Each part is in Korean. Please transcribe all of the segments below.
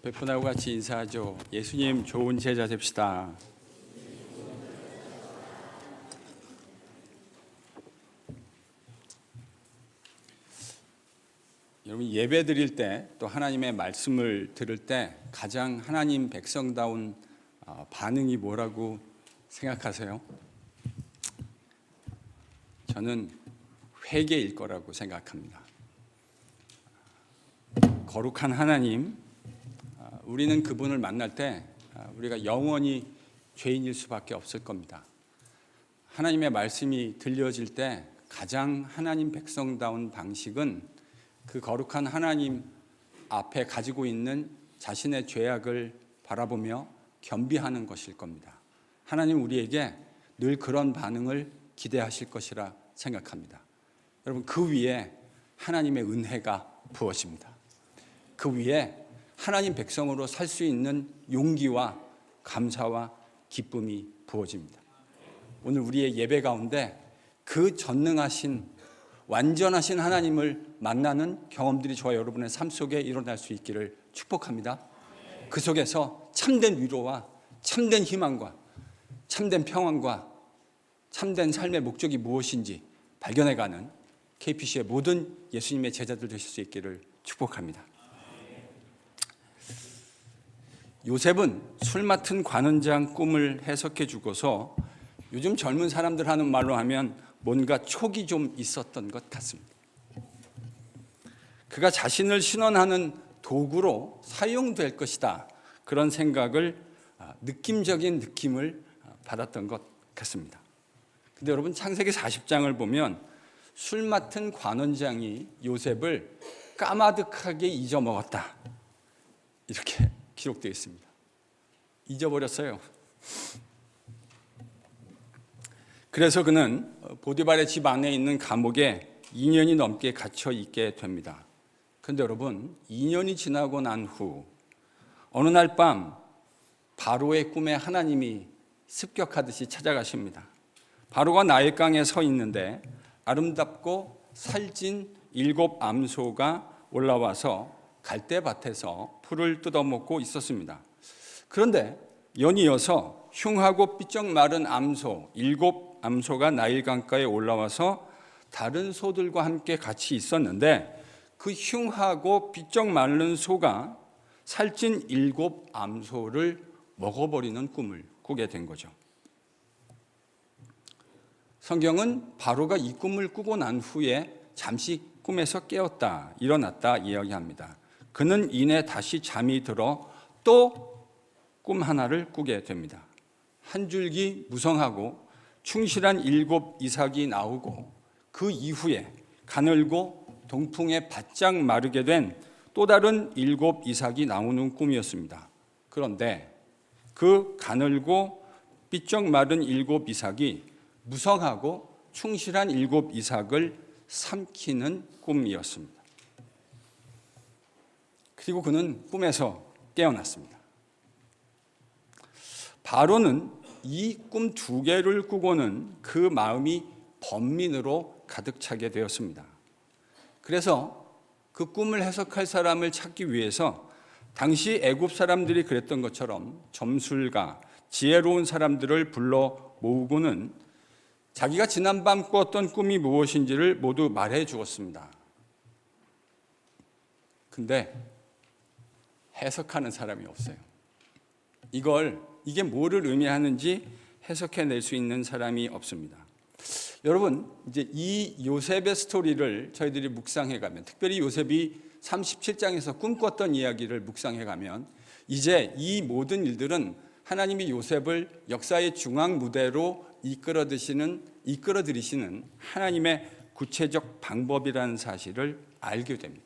백분하고 같이 인사하죠. 예수님 좋은 제자 됩시다. 여러분, 예배 드릴 때 또 하나님의 말씀을 들을 때 가장 하나님 백성다운 반응이 뭐라고 생각하세요? 저는 회개일 거라고 생각합니다. 거룩한 하나님, 우리는 그분을 만날 때 우리가 영원히 죄인일 수밖에 없을 겁니다. 하나님의 말씀이 들려질 때 가장 하나님 백성다운 방식은 그 거룩한 하나님 앞에 가지고 있는 자신의 죄악을 바라보며 겸비하는 것일 겁니다. 하나님 우리에게 늘 그런 반응을 기대하실 것이라 생각합니다. 여러분, 그 위에 하나님의 은혜가 부어집니다. 그 위에 하나님 백성으로 살 수 있는 용기와 감사와 기쁨이 부어집니다. 오늘 우리의 예배 가운데 그 전능하신 완전하신 하나님을 만나는 경험들이 저와 여러분의 삶 속에 일어날 수 있기를 축복합니다. 그 속에서 참된 위로와 참된 희망과 참된 평안과 참된 삶의 목적이 무엇인지 발견해가는 KPC의 모든 예수님의 제자들 되실 수 있기를 축복합니다. 요셉은 술 맡은 관원장 꿈을 해석해 주고서 요즘 젊은 사람들 하는 말로 하면 뭔가 촉이 좀 있었던 것 같습니다. 그가 자신을 신원하는 도구로 사용될 것이다, 그런 생각을, 느낌적인 느낌을 받았던 것 같습니다. 근데 여러분, 창세기 40장을 보면 술 맡은 관원장이 요셉을 까마득하게 잊어먹었다, 이렇게 기록되어 있습니다. 잊어버렸어요. 그래서 그는 보디발의 집 안에 있는 감옥에 2년이 넘게 갇혀 있게 됩니다. 그런데 여러분, 2년이 지나고 난 후 어느 날 밤 바로의 꿈에 하나님이 습격하듯이 찾아가십니다. 바로가 나일강에 서 있는데 아름답고 살찐 7 암소가 올라와서 갈대밭에서 풀을 뜯어먹고 있었습니다. 그런데 연이어서 흉하고 삐쩍 마른 암소 7 암소가 나일강가에 올라와서 다른 소들과 함께 같이 있었는데 그 흉하고 삐쩍 마른 소가 살찐 7 암소를 먹어버리는 꿈을 꾸게 된 거죠. 성경은 바로가 이 꿈을 꾸고 난 후에 잠시 꿈에서 깨었다, 일어났다 이야기합니다. 그는 이내 다시 잠이 들어 또 꿈 하나를 꾸게 됩니다. 한 줄기 무성하고 충실한 7 이삭이 나오고 그 이후에 가늘고 동풍에 바짝 마르게 된 또 다른 7 이삭이 나오는 꿈이었습니다. 그런데 그 가늘고 삐쩍 마른 7 이삭이 무성하고 충실한 7 이삭을 삼키는 꿈이었습니다. 그리고 그는 꿈에서 깨어났습니다. 바로는 이 꿈 2개를 꾸고는 그 마음이 번민으로 가득 차게 되었습니다. 그래서 그 꿈을 해석할 사람을 찾기 위해서 당시 애굽 사람들이 그랬던 것처럼 점술가, 지혜로운 사람들을 불러 모으고는 자기가 지난밤 꾸었던 꿈이 무엇인지를 모두 말해 주었습니다. 근데 해석하는 사람이 없어요. 이게 뭐를 의미하는지 해석해낼 수 있는 사람이 없습니다. 여러분, 이제 이 요셉의 스토리를 저희들이 묵상해가면, 특별히 요셉이 37장에서 꿈꿨던 이야기를 묵상해가면 이제 이 모든 일들은 하나님이 요셉을 역사의 중앙 무대로 이끌어들이시는 하나님의 구체적 방법이라는 사실을 알게 됩니다.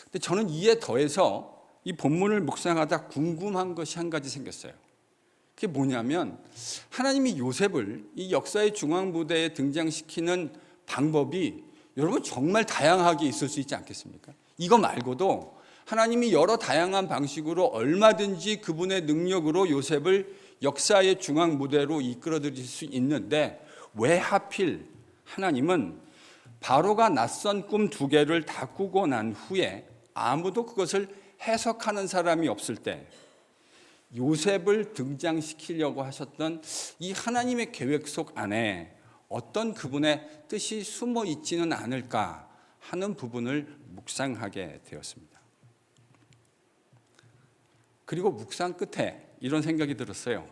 근데 저는 이에 더해서 이 본문을 묵상하다 궁금한 것이 한 가지 생겼어요. 그게 뭐냐면, 하나님이 요셉을 이 역사의 중앙 무대에 등장시키는 방법이 여러분 정말 다양하게 있을 수 있지 않겠습니까? 이거 말고도 하나님이 여러 다양한 방식으로 얼마든지 그분의 능력으로 요셉을 역사의 중앙 무대로 이끌어들일 수 있는데, 왜 하필 하나님은 바로가 낯선 꿈 2개를 다 꾸고 난 후에 아무도 그것을 해석하는 사람이 없을 때 요셉을 등장시키려고 하셨던 이 하나님의 계획 속 안에 어떤 그분의 뜻이 숨어 있지는 않을까 하는 부분을 묵상하게 되었습니다. 그리고 묵상 끝에 이런 생각이 들었어요.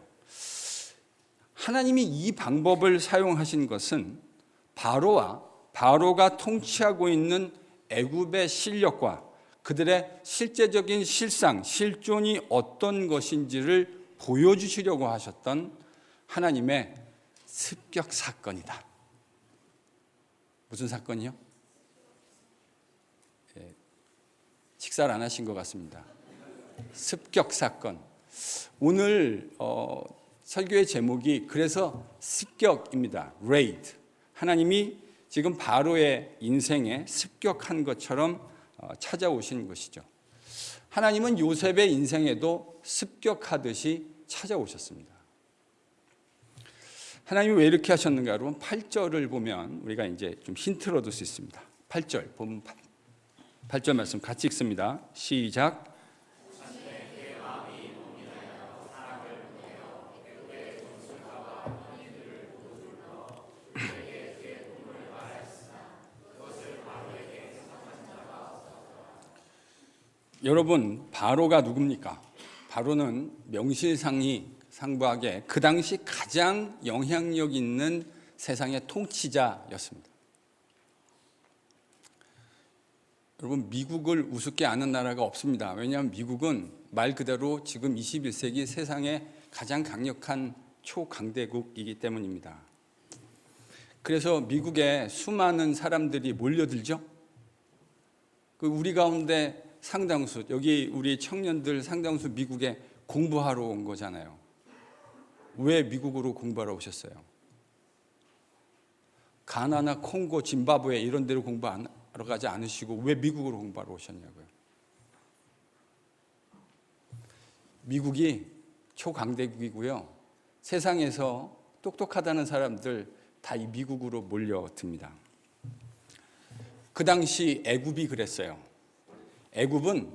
하나님이 이 방법을 사용하신 것은 바로가 통치하고 있는 애굽의 실력과 그들의 실제적인 실존이 어떤 것인지를 보여주시려고 하셨던 하나님의 습격 사건이다. 무슨 사건이요? 식사를 안 하신 것 같습니다. 습격 사건. 오늘 설교의 제목이 그래서 습격입니다. raid. 하나님이 지금 바로의 인생에 습격한 것처럼 찾아오신 것이죠. 하나님은 요셉의 인생에도 습격하듯이 찾아오셨습니다. 하나님이 왜 이렇게 하셨는가? 여러분 8절을 보면 우리가 이제 좀 힌트를 얻을 수 있습니다. 8절 보면 8절 말씀 같이 읽습니다. 시작. 여러분 바로가 누굽니까? 바로는 명실상부하게 그 당시 가장 영향력 있는 세상의 통치자였습니다. 여러분 미국을 우습게 아는 나라가 없습니다. 왜냐하면 미국은 말 그대로 지금 21세기 세상의 가장 강력한 초강대국이기 때문입니다. 그래서 미국에 수많은 사람들이 몰려들죠. 우리 가운데 상당수, 여기 우리 청년들 상당수 미국에 공부하러 온 거잖아요. 왜 미국으로 공부하러 오셨어요? 가나나 콩고, 짐바브웨 이런 데로 공부하러 가지 않으시고 왜 미국으로 공부하러 오셨냐고요. 미국이 초강대국이고요. 세상에서 똑똑하다는 사람들 다 이 미국으로 몰려듭니다. 그 당시 애굽이 그랬어요. 애굽은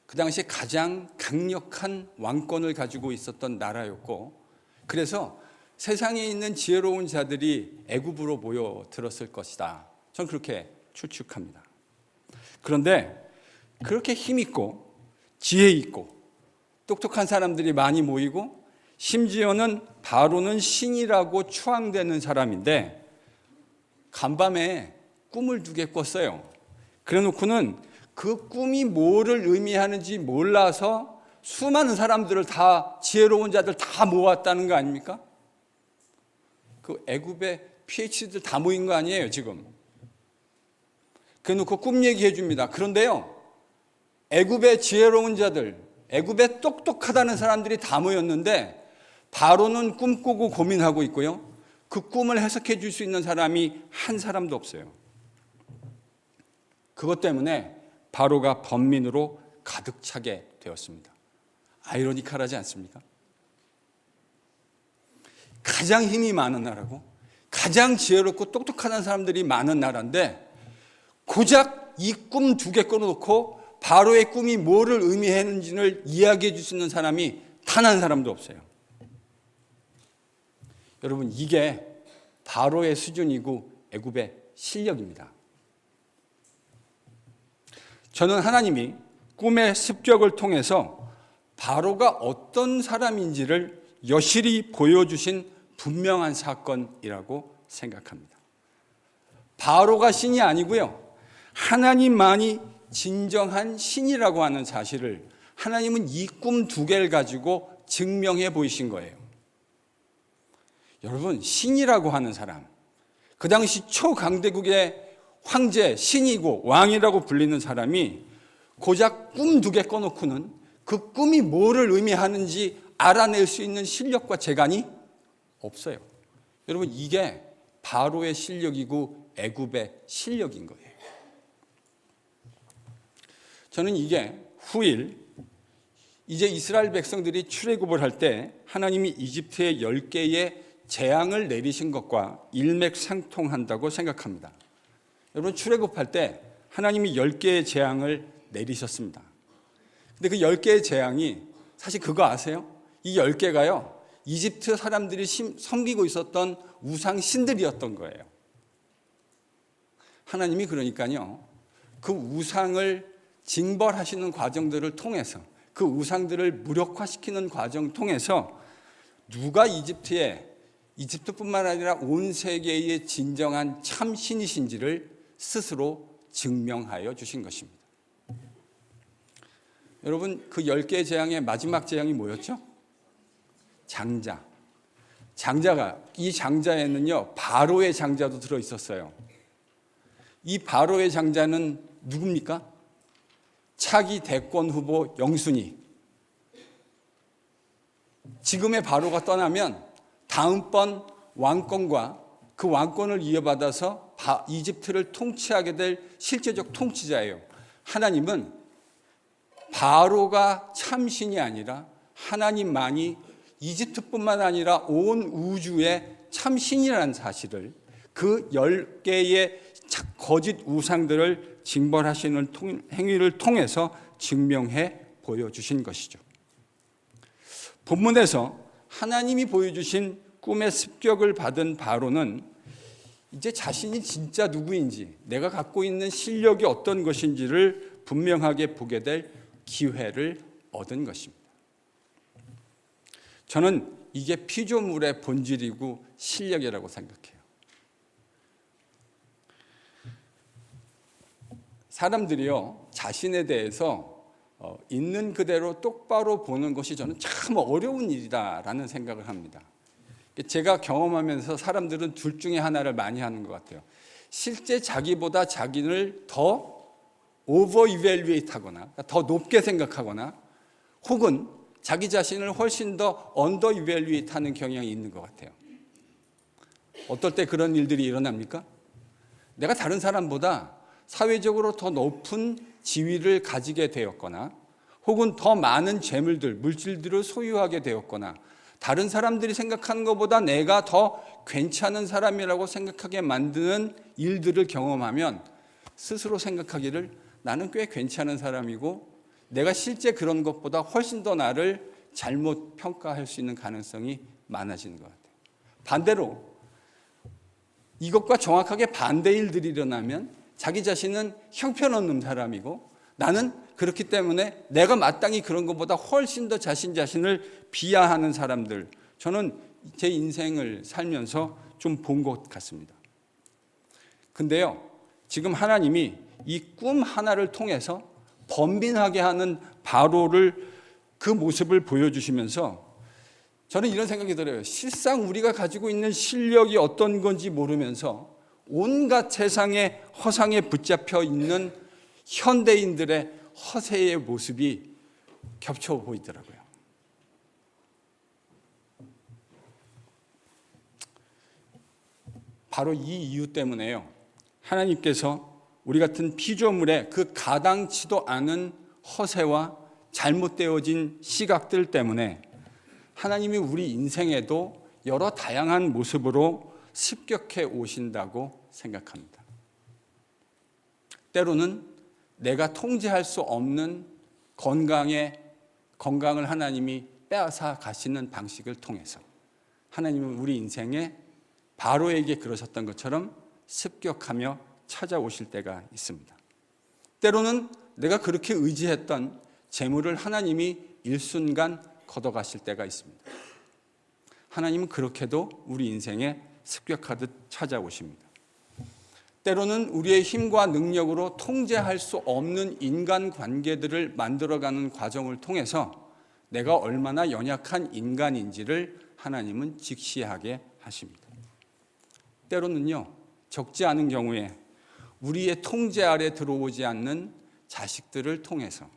그 당시 가장 강력한 왕권을 가지고 있었던 나라였고 그래서 세상에 있는 지혜로운 자들이 애굽으로 모여들었을 것이다. 전 그렇게 추측합니다. 그런데 그렇게 힘있고 지혜 있고 똑똑한 사람들이 많이 모이고 심지어는 바로는 신이라고 추앙되는 사람인데 간밤에 꿈을 2개 꿨어요. 그래 놓고는 그 꿈이 뭐를 의미하는지 몰라서 수많은 사람들을 다 지혜로운 자들 다 모았다는 거 아닙니까? 그 애굽의 PhD들 다 모인 거 아니에요 지금. 그래 놓고 꿈 얘기해 줍니다. 그런데요 애굽의 지혜로운 자들 애굽의 똑똑하다는 사람들이 다 모였는데 바로는 꿈꾸고 고민하고 있고요 그 꿈을 해석해 줄 수 있는 사람이 한 사람도 없어요. 그것 때문에 바로가 번민으로 가득 차게 되었습니다. 아이러니컬하지 않습니까? 가장 힘이 많은 나라고 가장 지혜롭고 똑똑한 사람들이 많은 나라인데 고작 이 꿈 2개 꺼놓고 바로의 꿈이 뭐를 의미했는지를 이야기해 줄 수 있는 사람이 단 한 사람도 없어요. 여러분 이게 바로의 수준이고 애굽의 실력입니다. 저는 하나님이 꿈의 습격을 통해서 바로가 어떤 사람인지를 여실히 보여주신 분명한 사건이라고 생각합니다. 바로가 신이 아니고요. 하나님만이 진정한 신이라고 하는 사실을 하나님은 이 꿈 2개를 가지고 증명해 보이신 거예요. 여러분 신이라고 하는 사람 그 당시 초강대국의 황제, 신이고 왕이라고 불리는 사람이 고작 꿈 2개 꺼놓고는 그 꿈이 뭐를 의미하는지 알아낼 수 있는 실력과 재간이 없어요. 여러분 이게 바로의 실력이고 애굽의 실력인 거예요. 저는 이게 후일 이제 이스라엘 백성들이 출애굽을 할 때 하나님이 이집트에 10개의 재앙을 내리신 것과 일맥상통한다고 생각합니다. 여러분 출애굽할 때 하나님이 10개의 재앙을 내리셨습니다. 근데 그 10개의 재앙이 사실 그거 아세요? 이 10개가요. 이집트 사람들이 섬기고 있었던 우상 신들이었던 거예요. 하나님이 그러니까요. 그 우상을 징벌하시는 과정들을 통해서 그 우상들을 무력화시키는 과정 통해서 누가 이집트뿐만 아니라 온 세계의 진정한 참 신이신지를 스스로 증명하여 주신 것입니다. 여러분, 그 10개의 재앙의 마지막 재앙이 뭐였죠? 장자. 이 장자에는요, 바로의 장자도 들어 있었어요. 이 바로의 장자는 누굽니까? 차기 대권 후보 영순이. 지금의 바로가 떠나면 다음번 왕권과 그 왕권을 이어받아서 이집트를 통치하게 될 실제적 통치자예요. 하나님은 바로가 참신이 아니라 하나님만이 이집트뿐만 아니라 온 우주의 참신이라는 사실을 그 10개의 거짓 우상들을 징벌하시는 행위를 통해서 증명해 보여주신 것이죠. 본문에서 하나님이 보여주신 꿈의 습격을 받은 바로는 이제 자신이 진짜 누구인지, 내가 갖고 있는 실력이 어떤 것인지를 분명하게 보게 될 기회를 얻은 것입니다. 저는 이게 피조물의 본질이고 실력이라고 생각해요. 사람들이요, 자신에 대해서 있는 그대로 똑바로 보는 것이 저는 참 어려운 일이다라는 생각을 합니다. 제가 경험하면서 사람들은 둘 중에 하나를 많이 하는 것 같아요. 실제 자기보다 자기를 더 오버 이밸류에이트 하거나 더 높게 생각하거나 혹은 자기 자신을 훨씬 더 언더 이밸류에이트 하는 경향이 있는 것 같아요. 어떨 때 그런 일들이 일어납니까? 내가 다른 사람보다 사회적으로 더 높은 지위를 가지게 되었거나 혹은 더 많은 재물들, 물질들을 소유하게 되었거나 다른 사람들이 생각하는 것보다 내가 더 괜찮은 사람이라고 생각하게 만드는 일들을 경험하면 스스로 생각하기를 나는 꽤 괜찮은 사람이고 내가 실제 그런 것보다 훨씬 더 나를 잘못 평가할 수 있는 가능성이 많아지는 것 같아요. 반대로 이것과 정확하게 반대 일들이 일어나면 자기 자신은 형편없는 사람이고 나는 그렇기 때문에 내가 마땅히 그런 것보다 훨씬 더 자신을 비하하는 사람들, 저는 제 인생을 살면서 좀 본 것 같습니다. 근데요, 지금 하나님이 이 꿈 하나를 통해서 번민하게 하는 바로를 그 모습을 보여주시면서 저는 이런 생각이 들어요. 실상 우리가 가지고 있는 실력이 어떤 건지 모르면서 온갖 세상의 허상에 붙잡혀 있는 현대인들의 허세의 모습이 겹쳐 보이더라고요. 바로 이 이유 때문에요. 하나님께서 우리 같은 피조물의 그 가당치도 않은 허세와 잘못되어진 시각들 때문에 하나님이 우리 인생에도 여러 다양한 모습으로 습격해 오신다고 생각합니다. 때로는 내가 통제할 수 없는 건강을 하나님이 빼앗아 가시는 방식을 통해서 하나님은 우리 인생에 바로에게 그러셨던 것처럼 습격하며 찾아오실 때가 있습니다. 때로는 내가 그렇게 의지했던 재물을 하나님이 일순간 걷어가실 때가 있습니다. 하나님은 그렇게도 우리 인생에 습격하듯 찾아오십니다. 때로는 우리의 힘과 능력으로 통제할 수 없는 인간관계들을 만들어가는 과정을 통해서 내가 얼마나 연약한 인간인지를 하나님은 직시하게 하십니다. 때로는요, 적지 않은 경우에 우리의 통제 아래 들어오지 않는 자식들을 통해서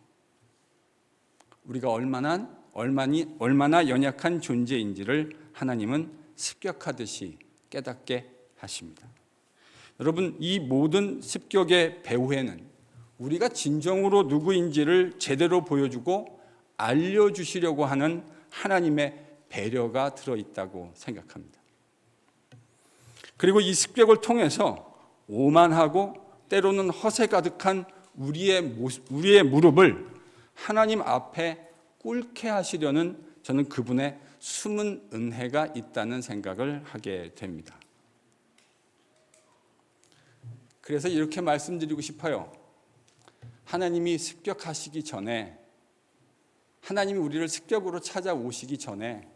우리가 얼마나 연약한 존재인지를 하나님은 습격하듯이 깨닫게 하십니다. 여러분, 이 모든 습격의 배후에는 우리가 진정으로 누구인지를 제대로 보여주고 알려주시려고 하는 하나님의 배려가 들어있다고 생각합니다. 그리고 이 습격을 통해서 오만하고 때로는 허세 가득한 우리의 무릎을 하나님 앞에 꿇게 하시려는 저는 그분의 숨은 은혜가 있다는 생각을 하게 됩니다. 그래서 이렇게 말씀드리고 싶어요. 하나님이 습격하시기 전에, 하나님이 우리를 습격으로 찾아오시기 전에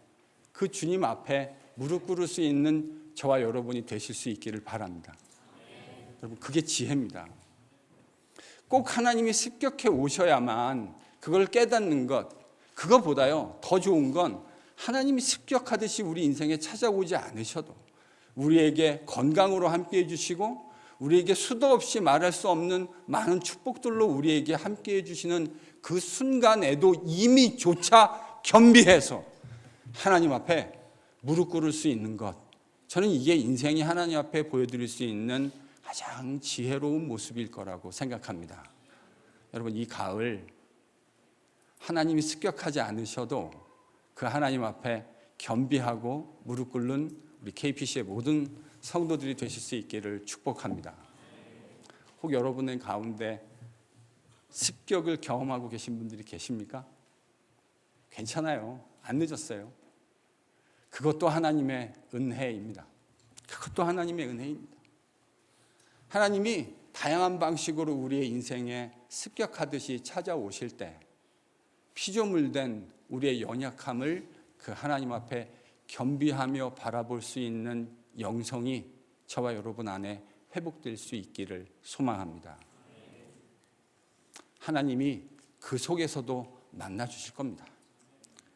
그 주님 앞에 무릎 꿇을 수 있는 저와 여러분이 되실 수 있기를 바랍니다. 여러분, 그게 지혜입니다. 꼭 하나님이 습격해 오셔야만 그걸 깨닫는 것, 그거보다요 더 좋은 건 하나님이 습격하듯이 우리 인생에 찾아오지 않으셔도 우리에게 건강으로 함께해 주시고 우리에게 수도 없이 말할 수 없는 많은 축복들로 우리에게 함께해 주시는 그 순간에도 이미 조차 겸비해서 하나님 앞에 무릎 꿇을 수 있는 것, 저는 이게 인생이 하나님 앞에 보여드릴 수 있는 가장 지혜로운 모습일 거라고 생각합니다. 여러분, 이 가을 하나님이 습격하지 않으셔도 그 하나님 앞에 겸비하고 무릎 꿇는 우리 KPC의 모든 성도들이 되실 수 있기를 축복합니다. 혹 여러분의 가운데 습격을 경험하고 계신 분들이 계십니까? 괜찮아요. 안 늦었어요. 그것도 하나님의 은혜입니다. 그것도 하나님의 은혜입니다. 하나님이 다양한 방식으로 우리의 인생에 습격하듯이 찾아오실 때 피조물된 우리의 연약함을 그 하나님 앞에 겸비하며 바라볼 수 있는 영성이 저와 여러분 안에 회복될 수 있기를 소망합니다. 하나님이 그 속에서도 만나 주실 겁니다.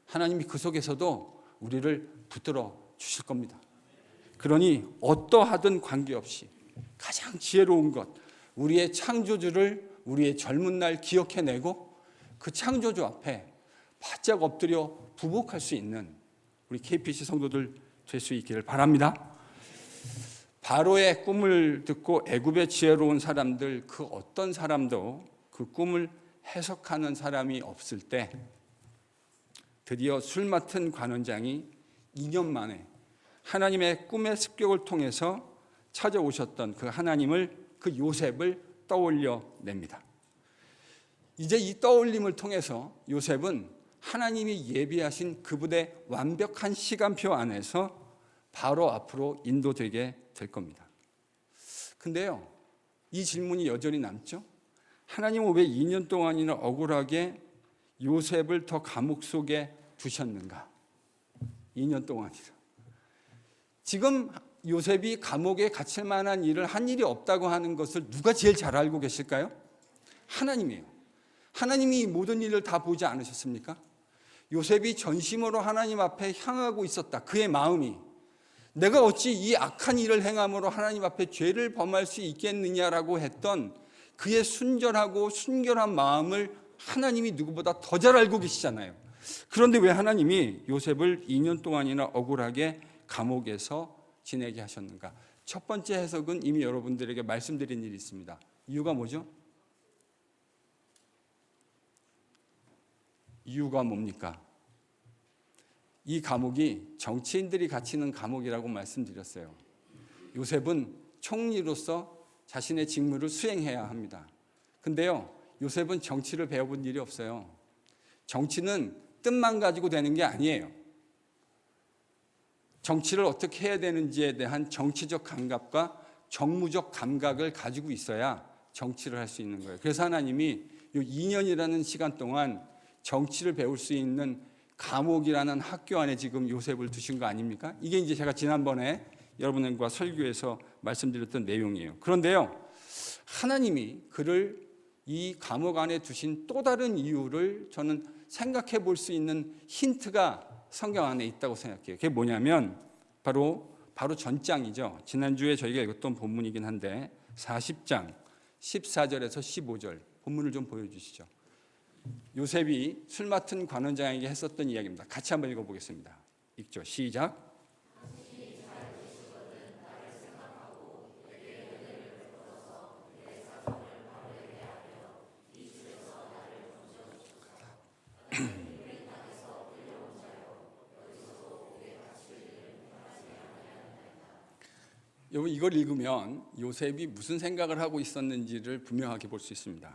하나님이 그 속에서도 우리를 붙들어 주실 겁니다. 그러니 어떠하든 관계없이 가장 지혜로운 것, 우리의 창조주를 우리의 젊은 날 기억해내고 그 창조주 앞에 바짝 엎드려 부복할 수 있는 우리 KPC 성도들 될 수 있기를 바랍니다. 바로의 꿈을 듣고 애굽의 지혜로운 사람들, 그 어떤 사람도 그 꿈을 해석하는 사람이 없을 때 드디어 술 맡은 관원장이 2년 만에 하나님의 꿈의 습격을 통해서 찾아오셨던 그 하나님을, 그 요셉을 떠올려 냅니다. 이제 이 떠올림을 통해서 요셉은 하나님이 예비하신 그분의 완벽한 시간표 안에서 바로 앞으로 인도되게 될 겁니다. 근데요, 이 질문이 여전히 남죠. 하나님은 왜 2년 동안이나 억울하게 요셉을 더 감옥 속에 두셨는가? 2년 동안이나. 지금 요셉이 감옥에 갇힐 만한 일을 한 일이 없다고 하는 것을 누가 제일 잘 알고 계실까요? 하나님이에요. 하나님이 이 모든 일을 다 보지 않으셨습니까? 요셉이 전심으로 하나님 앞에 향하고 있었다. 그의 마음이, 내가 어찌 이 악한 일을 행함으로 하나님 앞에 죄를 범할 수 있겠느냐라고 했던 그의 순전하고 순결한 마음을 하나님이 누구보다 더 잘 알고 계시잖아요. 그런데 왜 하나님이 요셉을 2년 동안이나 억울하게 감옥에서 지내게 하셨는가? 첫 번째 해석은 이미 여러분들에게 말씀드린 일이 있습니다. 이유가 뭐죠? 이유가 뭡니까? 이 감옥이 정치인들이 갇히는 감옥이라고 말씀드렸어요. 요셉은 총리로서 자신의 직무를 수행해야 합니다. 근데요, 요셉은 정치를 배워본 일이 없어요. 정치는 뜻만 가지고 되는 게 아니에요. 정치를 어떻게 해야 되는지에 대한 정치적 감각과 정무적 감각을 가지고 있어야 정치를 할 수 있는 거예요. 그래서 하나님이 이 2년이라는 시간 동안 정치를 배울 수 있는 감옥이라는 학교 안에 지금 요셉을 두신 거 아닙니까? 이게 이제 제가 지난번에 여러분과 설교에서 말씀드렸던 내용이에요. 그런데요, 하나님이 그를 이 감옥 안에 두신 또 다른 이유를 저는 생각해 볼 수 있는 힌트가 성경 안에 있다고 생각해요. 그게 뭐냐면 바로 전장이죠. 지난주에 저희가 읽었던 본문이긴 한데 40장 14절에서 15절 본문을 좀 보여주시죠. 요셉이 술 맡은 관원장에게 했었던 이야기입니다. 같이 한번 읽어보겠습니다. 읽죠. 시작. 여러분, 이걸 읽으면 요셉이 무슨 생각을 하고 있었는지를 분명하게 볼 수 있습니다.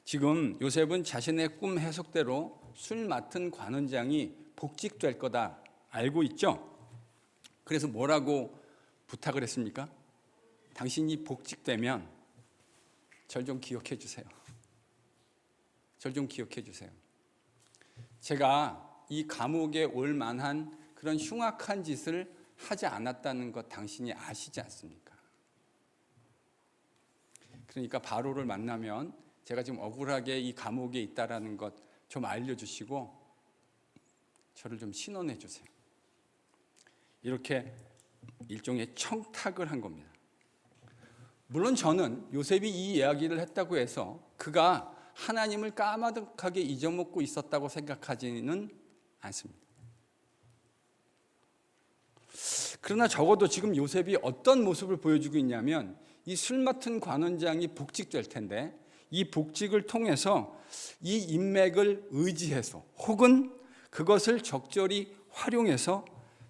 지금 요셉은 자신의 꿈 해석대로 술 맡은 관원장이 복직될 거다 알고 있죠? 그래서 뭐라고 부탁을 했습니까? 당신이 복직되면 절 좀 기억해 주세요. 절 좀 기억해 주세요. 제가 이 감옥에 올 만한 그런 흉악한 짓을 하지 않았다는 것 당신이 아시지 않습니까? 그러니까 바로를 만나면 제가 지금 억울하게 이 감옥에 있다라는 것 좀 알려주시고 저를 좀 신원해 주세요. 이렇게 일종의 청탁을 한 겁니다. 물론 저는 요셉이 이 이야기를 했다고 해서 그가 하나님을 까마득하게 잊어먹고 있었다고 생각하지는 않습니다. 그러나 적어도 지금 요셉이 어떤 모습을 보여주고 있냐면 이 술 맡은 관원장이 복직될 텐데 이 복직을 통해서 이 인맥을 의지해서 혹은 그것을 적절히 활용해서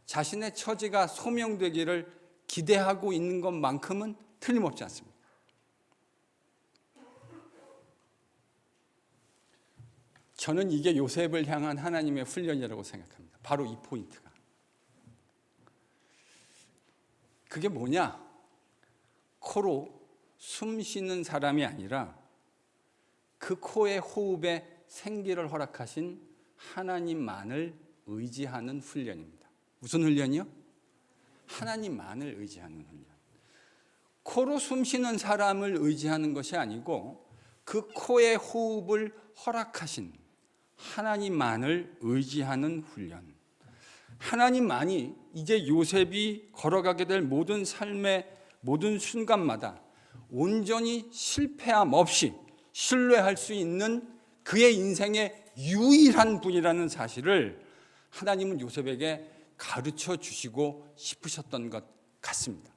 자신의 처지가 소명되기를 기대하고 있는 것만큼은 틀림없지 않습니다. 저는 이게 요셉을 향한 하나님의 훈련이라고 생각합니다. 바로 이 포인트가. 그게 뭐냐? 코로 숨 쉬는 사람이 아니라 그 코의 호흡에 생기를 허락하신 하나님만을 의지하는 훈련입니다. 무슨 훈련이요? 하나님만을 의지하는 훈련. 코로 숨 쉬는 사람을 의지하는 것이 아니고 그 코의 호흡을 허락하신 하나님만을 의지하는 훈련. 하나님만이 이제 요셉이 걸어가게 될 모든 삶의 모든 순간마다 온전히 실패함 없이 신뢰할 수 있는 그의 인생의 유일한 분이라는 사실을 하나님은 요셉에게 가르쳐 주시고 싶으셨던 것 같습니다.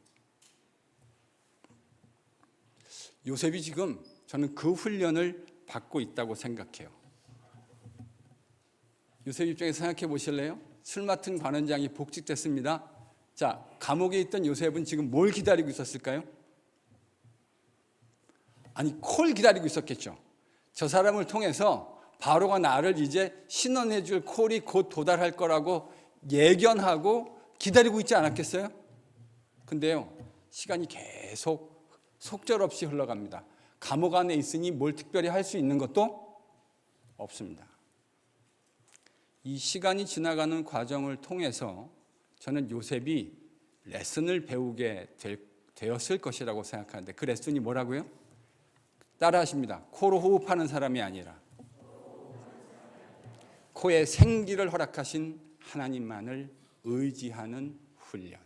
요셉이 지금 저는 그 훈련을 받고 있다고 생각해요. 요셉 입장에서 생각해 보실래요? 술 맡은 관원장이 복직됐습니다. 자, 감옥에 있던 요셉은 지금 뭘 기다리고 있었을까요? 아니, 콜 기다리고 있었겠죠. 저 사람을 통해서 바로가 나를 이제 신원해 줄 콜이 곧 도달할 거라고 예견하고 기다리고 있지 않았겠어요? 근데요, 시간이 계속 속절없이 흘러갑니다. 감옥 안에 있으니 뭘 특별히 할 수 있는 것도 없습니다. 이 시간이 지나가는 과정을 통해서 저는 요셉이 레슨을 배우게 되었을 것이라고 생각하는데 그 레슨이 뭐라고요? 따라하십니다. 코로 호흡하는 사람이 아니라 코에 생기를 허락하신 하나님만을 의지하는 훈련.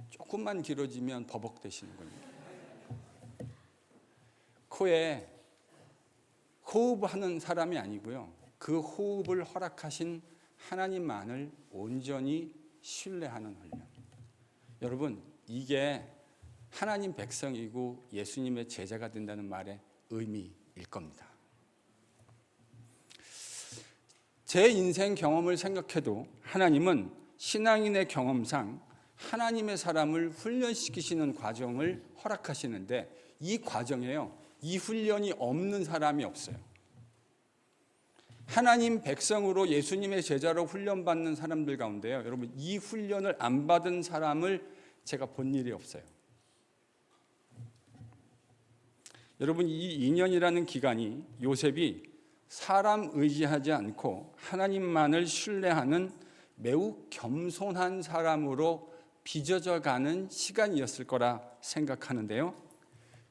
조금만 길어지면 버벅대시는군요. 코에 호흡하는 사람이 아니고요. 그 호흡을 허락하신 하나님만을 온전히 신뢰하는 훈련. 여러분, 이게 하나님 백성이고 예수님의 제자가 된다는 말의 의미일 겁니다. 제 인생 경험을 생각해도 하나님은 신앙인의 경험상 하나님의 사람을 훈련시키시는 과정을 허락하시는데 이 과정에요, 이 훈련이 없는 사람이 없어요. 하나님 백성으로 예수님의 제자로 훈련받는 사람들 가운데요, 여러분 이 훈련을 안 받은 사람을 제가 본 일이 없어요. 여러분, 이 2년이라는 기간이 요셉이 사람 의지하지 않고 하나님만을 신뢰하는 매우 겸손한 사람으로 빚어져 가는 시간이었을 거라 생각하는데요.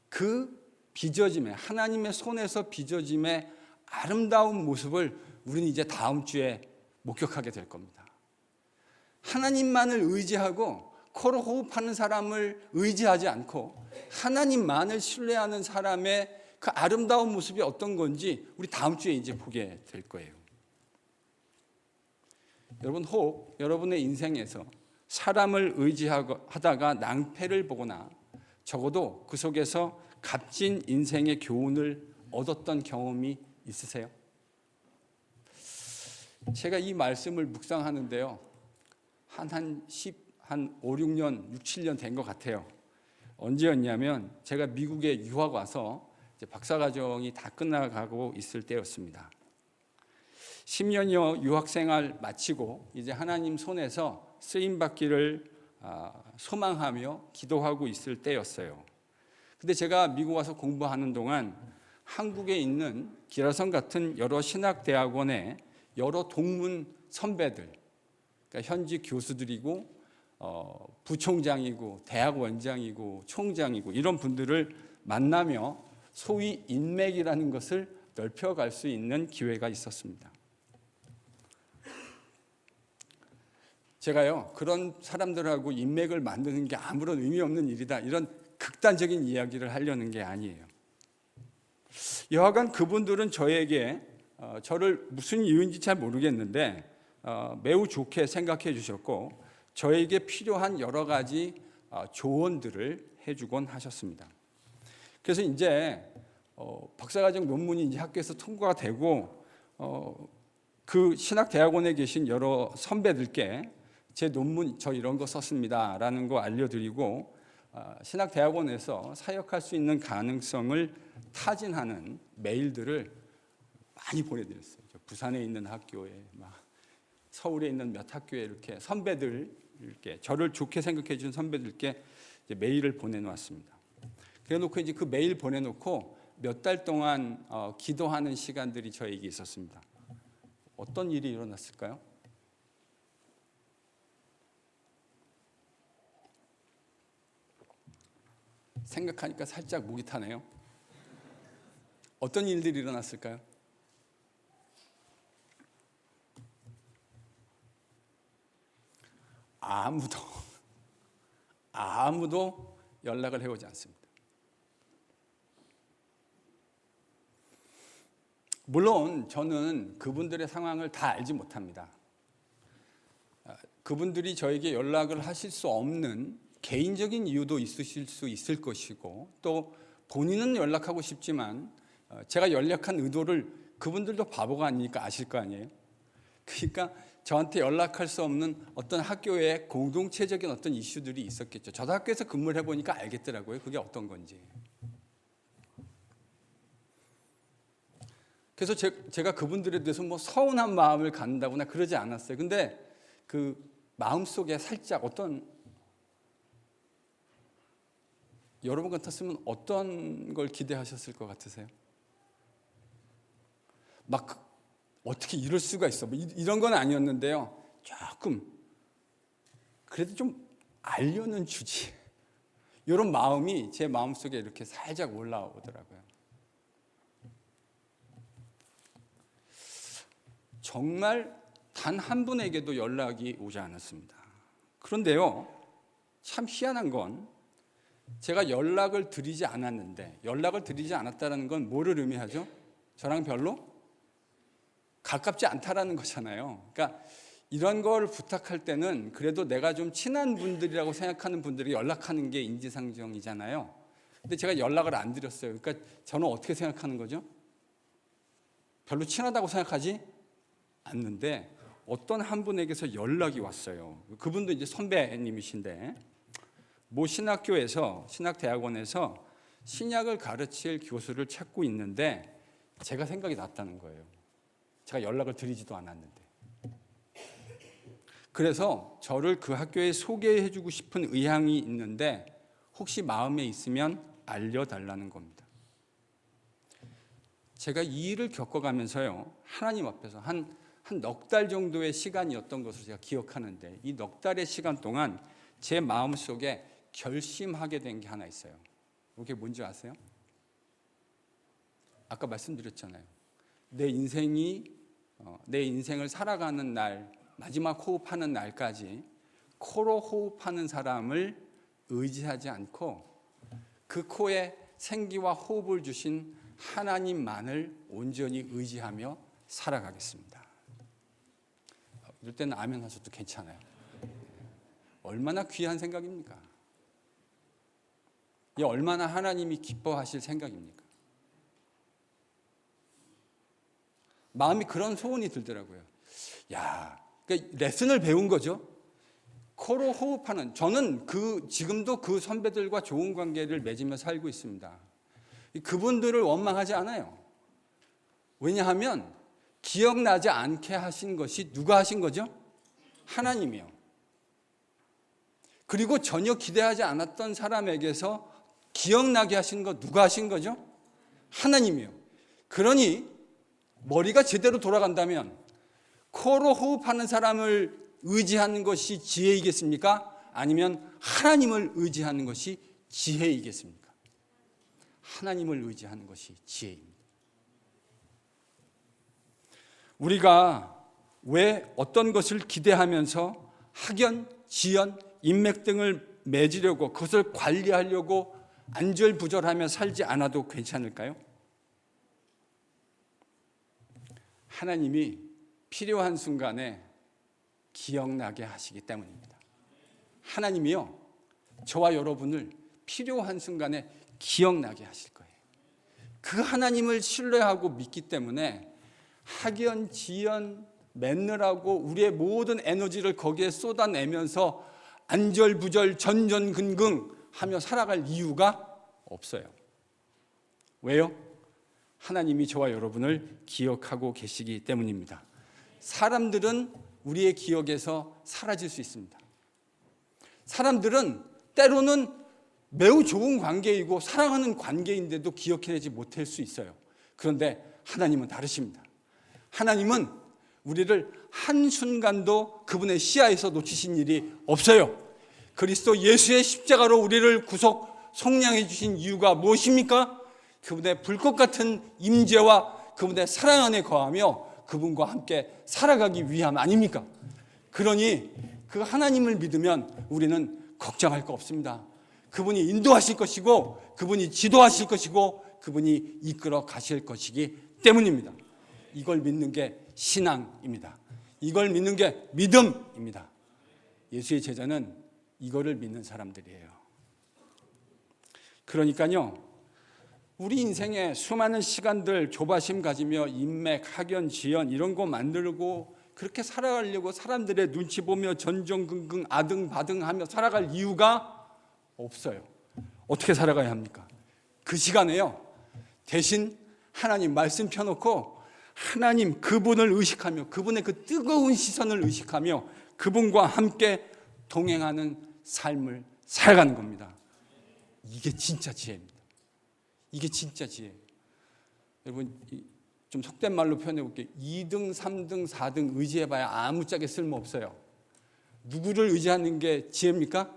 그 빚어짐에, 하나님의 손에서 빚어짐의 아름다운 모습을 우리는 이제 다음 주에 목격하게 될 겁니다. 하나님만을 의지하고 코로 호흡하는 사람을 의지하지 않고 하나님만을 신뢰하는 사람의 그 아름다운 모습이 어떤 건지 우리 다음 주에 이제 보게 될 거예요. 여러분, 혹 여러분의 인생에서 사람을 의지하다가 낭패를 보거나 적어도 그 속에서 값진 인생의 교훈을 얻었던 경험이 있으세요? 제가 이 말씀을 묵상하는데요, 한 5, 6년, 6, 7년 된 것 같아요. 언제였냐면 제가 미국에 유학 와서 이제 박사과정이 다 끝나가고 있을 때였습니다. 10년여 유학생활 마치고 이제 하나님 손에서 쓰임받기를 소망하며 기도하고 있을 때였어요. 근데 제가 미국 와서 공부하는 동안 한국에 있는 기라성 같은 여러 신학대학원의 여러 동문 선배들, 그러니까 현지 교수들이고 부총장이고 대학원장이고 총장이고 이런 분들을 만나며 소위 인맥이라는 것을 넓혀갈 수 있는 기회가 있었습니다. 제가요, 그런 사람들하고 인맥을 만드는 게 아무런 의미 없는 일이다, 이런 극단적인 이야기를 하려는 게 아니에요. 여하간 그분들은 저에게 저를 무슨 이유인지 잘 모르겠는데 매우 좋게 생각해 주셨고 저에게 필요한 여러 가지 조언들을 해주곤 하셨습니다. 그래서 이제 박사과정 논문이 이제 학교에서 통과가 되고 그 신학대학원에 계신 여러 선배들께 제 논문 저 이런 거 썼습니다라는 거 알려드리고 신학대학원에서 사역할 수 있는 가능성을 타진하는 메일들을 많이 보내드렸어요. 부산에 있는 학교에, 서울에 있는 몇 학교에 이렇게 선배들께, 저를 좋게 생각해 준 선배들께 이제 메일을 보내놓았습니다. 그래놓고 이제 그 메일 보내놓고 몇 달 동안 기도하는 시간들이 저에게 있었습니다. 어떤 일이 일어났을까요? 생각하니까 살짝 목이 타네요. 어떤 일들이 일어났을까요? 아무도 연락을 해오지 않습니다. 물론 저는 그분들의 상황을 다 알지 못합니다. 그분들이 저에게 연락을 하실 수 없는 개인적인 이유도 있으실 수 있을 것이고 또 본인은 연락하고 싶지만 제가 연락한 의도를 그분들도 바보가 아니니까 아실 거 아니에요. 그러니까 저한테 연락할 수 없는 어떤 학교의 공동체적인 어떤 이슈들이 있었겠죠. 저도 학교에서 근무를 해보니까 알겠더라고요. 그게 어떤 건지. 그래서 제가 그분들에 대해서 뭐 서운한 마음을 갖는다거나 그러지 않았어요. 근데 그 마음속에 살짝 여러분 같았으면 어떤 걸 기대하셨을 것 같으세요? 막 어떻게 이럴 수가 있어, 이런 건 아니었는데요. 조금 그래도 좀 알려는 주지, 이런 마음이 제 마음속에 이렇게 살짝 올라오더라고요. 정말 단 한 분에게도 연락이 오지 않았습니다. 그런데요, 참 희한한 건 제가 연락을 드리지 않았는데, 연락을 드리지 않았다는 건 뭐를 의미하죠? 저랑 별로 가깝지 않다라는 거잖아요. 그러니까 이런 걸 부탁할 때는 그래도 내가 좀 친한 분들이라고 생각하는 분들이 연락하는 게 인지상정이잖아요. 근데 제가 연락을 안 드렸어요. 그러니까 저는 어떻게 생각하는 거죠? 별로 친하다고 생각하지 않는데 어떤 한 분에게서 연락이 왔어요. 그분도 이제 선배님이신데 모 신학교에서, 신학대학원에서 신약을 가르칠 교수를 찾고 있는데 제가 생각이 났다는 거예요. 제가 연락을 드리지도 않았는데. 그래서 저를 그 학교에 소개해주고 싶은 의향이 있는데 혹시 마음에 있으면 알려달라는 겁니다. 제가 이 일을 겪어가면서요, 하나님 앞에서 한 넉 달 정도의 시간이었던 것을 제가 기억하는데 이 넉 달의 시간 동안 제 마음속에 결심하게 된 게 하나 있어요. 그게 뭔지 아세요? 아까 말씀드렸잖아요. 내 인생을 살아가는 날, 마지막 호흡하는 날까지 코로 호흡하는 사람을 의지하지 않고 그 코에 생기와 호흡을 주신 하나님만을 온전히 의지하며 살아가겠습니다. 이럴 때는 아멘 하셔도 괜찮아요. 얼마나 귀한 생각입니까? 이 얼마나 하나님이 기뻐하실 생각입니까? 마음이 그런 소원이 들더라고요. 그러니까 레슨을 배운 거죠. 코로 호흡하는, 저는 지금도 그 선배들과 좋은 관계를 맺으며 살고 있습니다. 그분들을 원망하지 않아요. 왜냐하면 기억나지 않게 하신 것이 누가 하신 거죠? 하나님이요. 그리고 전혀 기대하지 않았던 사람에게서 기억나게 하신 거 누가 하신 거죠? 하나님이요. 그러니 머리가 제대로 돌아간다면 코로 호흡하는 사람을 의지하는 것이 지혜이겠습니까? 아니면 하나님을 의지하는 것이 지혜이겠습니까? 하나님을 의지하는 것이 지혜입니다. 우리가 왜 어떤 것을 기대하면서 학연, 지연, 인맥 등을 맺으려고, 그것을 관리하려고 안절부절하며 살지 않아도 괜찮을까요? 하나님이 필요한 순간에 기억나게 하시기 때문입니다. 하나님이요, 저와 여러분을 필요한 순간에 기억나게 하실 거예요. 그 하나님을 신뢰하고 믿기 때문에 학연, 지연 맺느라고 우리의 모든 에너지를 거기에 쏟아내면서 안절부절 전전긍긍 하며 살아갈 이유가 없어요. 왜요? 하나님이 저와 여러분을 기억하고 계시기 때문입니다. 사람들은 우리의 기억에서 사라질 수 있습니다. 사람들은 때로는 매우 좋은 관계이고 사랑하는 관계인데도 기억해내지 못할 수 있어요. 그런데 하나님은 다르십니다. 하나님은 우리를 한순간도 그분의 시야에서 놓치신 일이 없어요. 그리스도 예수의 십자가로 우리를 속량해 주신 이유가 무엇입니까? 그분의 불꽃 같은 임재와 그분의 사랑 안에 거하며 그분과 함께 살아가기 위함 아닙니까? 그러니 그 하나님을 믿으면 우리는 걱정할 거 없습니다. 그분이 인도하실 것이고 그분이 지도하실 것이고 그분이 이끌어 가실 것이기 때문입니다. 이걸 믿는 게 신앙입니다. 이걸 믿는 게 믿음입니다. 예수의 제자는 이거를 믿는 사람들이에요. 그러니까요, 우리 인생에 수많은 시간들 조바심 가지며 인맥, 학연, 지연 이런 거 만들고 그렇게 살아가려고 사람들의 눈치 보며 전전긍긍 아등바등하며 살아갈 이유가 없어요. 어떻게 살아가야 합니까? 그 시간에요, 대신 하나님 말씀 펴놓고 하나님 그분을 의식하며 그분의 그 뜨거운 시선을 의식하며 그분과 함께 동행하는 삶을 살아가는 겁니다. 이게 진짜 지혜입니다. 이게 진짜 지혜예요. 여러분, 좀 속된 말로 표현해 볼게요. 2등, 3등, 4등 의지해봐야 아무짝에 쓸모없어요. 누구를 의지하는 게 지혜입니까?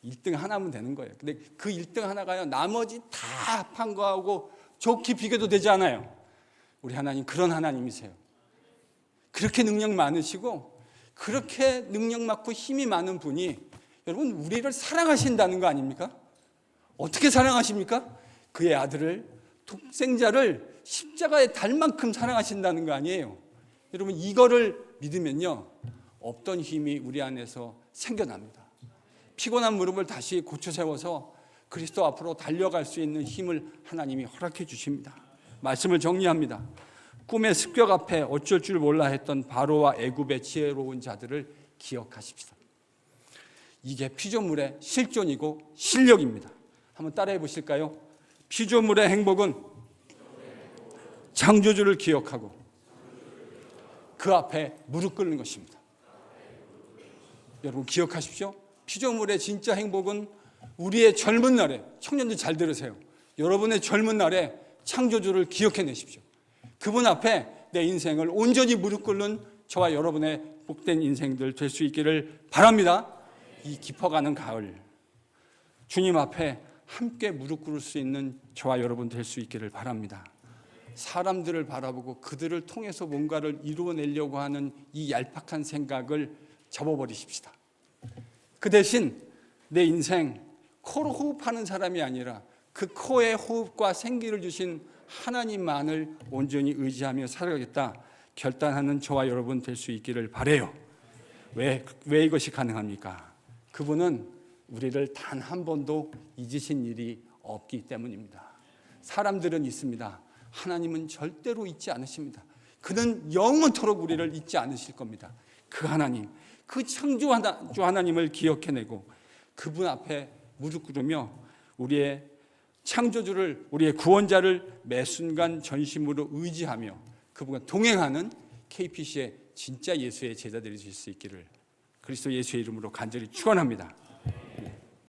1등 하나면 되는 거예요. 근데 그 1등 하나가요, 나머지 다 합한 거하고 좋게 비교도 되지 않아요. 우리 하나님 그런 하나님이세요. 그렇게 능력 많으시고 그렇게 능력 많고 힘이 많은 분이 여러분 우리를 사랑하신다는 거 아닙니까? 어떻게 사랑하십니까? 그의 아들을, 독생자를 십자가에 달 만큼 사랑하신다는 거 아니에요. 여러분 이거를 믿으면요, 없던 힘이 우리 안에서 생겨납니다. 피곤한 무릎을 다시 고쳐 세워서 그리스도 앞으로 달려갈 수 있는 힘을 하나님이 허락해 주십니다. 말씀을 정리합니다. 꿈의 습격 앞에 어쩔 줄 몰라 했던 바로와 애굽의 지혜로운 자들을 기억하십시다. 이게 피조물의 실존이고 실력입니다. 한번 따라해 보실까요? 피조물의 행복은 창조주를 기억하고 그 앞에 무릎 꿇는 것입니다. 여러분 기억하십시오. 피조물의 진짜 행복은 우리의 젊은 날에, 청년들 잘 들으세요. 여러분의 젊은 날에 창조주를 기억해내십시오. 그분 앞에 내 인생을 온전히 무릎 꿇는 저와 여러분의 복된 인생들 될 수 있기를 바랍니다. 이 깊어가는 가을, 주님 앞에 함께 무릎 꿇을 수 있는 저와 여러분 될 수 있기를 바랍니다. 사람들을 바라보고 그들을 통해서 뭔가를 이루어내려고 하는 이 얄팍한 생각을 접어버리십시다. 그 대신 내 인생 코로 호흡하는 사람이 아니라 그 코에 호흡과 생기를 주신 하나님만을 온전히 의지하며 살아가겠다 결단하는 저와 여러분 될 수 있기를 바라요. 왜 이것이 가능합니까? 그분은 우리를 단 한 번도 잊으신 일이 없기 때문입니다. 사람들은 잊습니다. 하나님은 절대로 잊지 않으십니다. 그는 영원토록 우리를 잊지 않으실 겁니다. 그 하나님, 그 창조 하나님을 기억해내고 그분 앞에 무릎 꿇으며 우리의 창조주를, 우리의 구원자를 매 순간 전심으로 의지하며 그분과 동행하는 KPC의 진짜 예수의 제자들이 될 수 있기를 그리스도 예수의 이름으로 간절히 축원합니다.